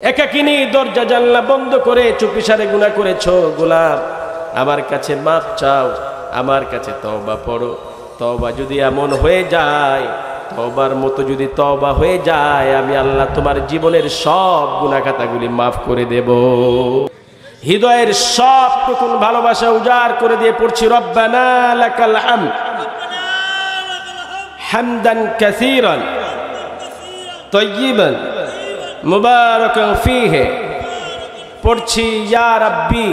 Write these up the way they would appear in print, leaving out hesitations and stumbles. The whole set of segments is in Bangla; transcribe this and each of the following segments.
একাকিনী দরজা জানলা বন্ধ করে চুপিসারে গুনাহ করেছো, গোলাম আমার কাছে মাপ চাও, আমার কাছে তওবা পড়ো। তওবা যদি এমন হয়ে যায়, তওবার মতো যদি তওবা হয়ে যায়, আমি আল্লাহ তোমার জীবনের সব গুনাহ খাতাগুলি মাফ করে দেব। হৃদয়ের সবটুকু ভালোবাসা উজাড় করে দিয়ে পড়ছি রব্বানা লাকাল হামদ হামদান কাসীরান তাইয়িবান মুবারাকান ফীহি। পড়ছি ইয়া রাব্বি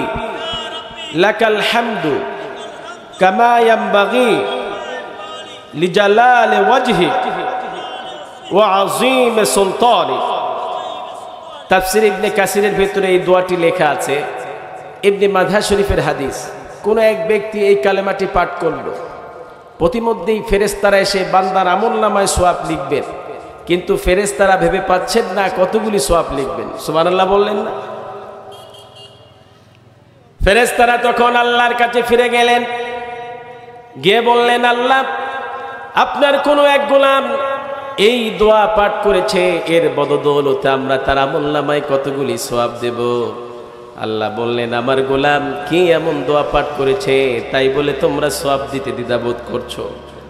লাকাল হামদু কামা ইয়ানবাগি লিজালালি ওয়াজহিক ওয়া আযীম সুলতানিক। তাফসীর ইবনে কাসিরের ভিতরে এই দোয়াটি লেখা আছে, ইবনে মাজাহ শরীফের হাদিস। কোন এক ব্যক্তি এই কালেমাটি পাঠ করল, প্রতিমধ্যেই ফেরেশতারা এসে বান্দার আমলনামায় সওয়াব লিখবেন, কিন্তু ফেরেশতারা ভেবে পাচ্ছেন না কতগুলি সওয়াব লিখবেন। সুবহানাল্লাহ বললেন না? ফেরেশতারা তখন আল্লাহর কাছে ফিরে গেলেন, গিয়ে বললেন, আল্লাহ আপনার কোন এক গোলাম এই দোয়া পাঠ করেছে, এর বদৌলতে আমরা তার আমলনামায় কতগুলি সওয়াব দেব। আল্লাহ বললেন, আমার গোলাম কি এমন দোয়া পাঠ করেছে তাই বলে তোমরা সওয়াব দিতে দ্বিধাবোধ করছো?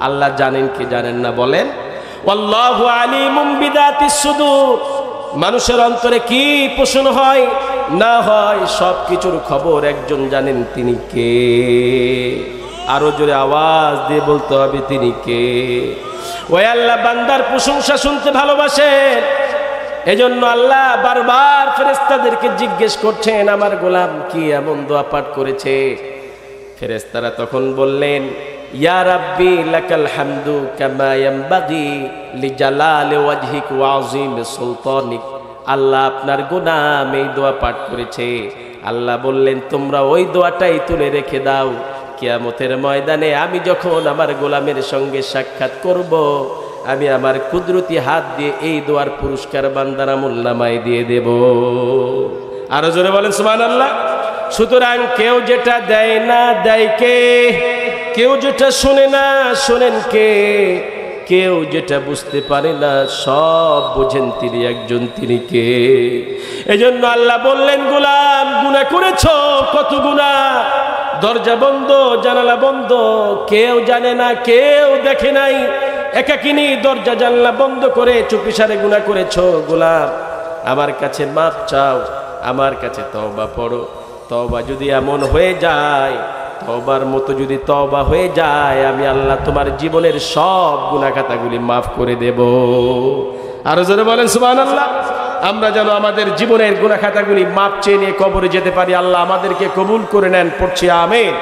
আল্লাহ জানেন কি জানেন না বলেন? আল্লাহু আলিমুম বিদাতিস সুদূর। মানুষের অন্তরে কি পোষণ হয় না হয় সব কিছুর খবর একজন জানেন, তিনি কে? আরো জোরে আওয়াজ দিয়ে বলতে হবে, তিনি কে? ওই আল্লাহ বান্দার প্রশংসা শুনতে ভালোবাসেন, এজন্য আল্লাহ বারবার ফেরেশতাদেরকে জিজ্ঞেস করছেন, আমার গোলাম কি এমন দোয়া পাঠ করেছে? ফেরেশতারা তখন বললেন, ইয়া রাব্বি লাকাল হামদু কামা ইয়ানবাগি লিজালালি ওয়াজহিক ওয়া আযীম সুলতানিক। আল্লাহ আপনার গোলাম এই দোয়া পাঠ করেছে। আল্লাহ বললেন, তোমরা ওই দোয়াটাই তুলে রেখে দাও, কিয়ামতের ময়দানে আমি যখন আমার গোলামের সঙ্গে সাক্ষাৎ করব, আমি আমার কুদরতি হাত দিয়ে এই দোয়ার পুরস্কার বান্দার আমলনামায় দিয়ে দেব। আরো জোরে বলেন সুবহানাল্লাহ। সুতরাং কেউ যেটা দেয় না দেয় কে? কেউ যেটা শোনে না শোনেন কে? কেউ যেটা বুঝতে পারে না সব বোঝেন তিনি একজন, তিনি কে? এজন্য আল্লাহ বললেন, গোলাম গুনাহ করেছো, কত গুনাহ, দরজা বন্ধ জানালা বন্ধ, কেউ জানে না, কেউ দেখে নাই, একাকিনী দরজা জানলা বন্ধ করে চুপিসারে গুনাহ করেছো, গোলাম আমার কাছে মাপ চাও, আমার কাছে তওবা পড়ো। তওবা যদি এমন হয়ে যায়, তওবার মতো যদি তওবা হয়ে যায়, আমি আল্লাহ তোমার জীবনের সব গুনাহ খাতাগুলি মাফ করে দেব। আরো জোরে বলেন সুবহানাল্লাহ। আমরা যেন আমাদের জীবনের গুনাহ খাতাগুলি মাপ চেয়ে নিয়ে কবরে যেতে পারি। আল্লাহ আমাদেরকে কবুল করে নেন। পড়ছি আমিন।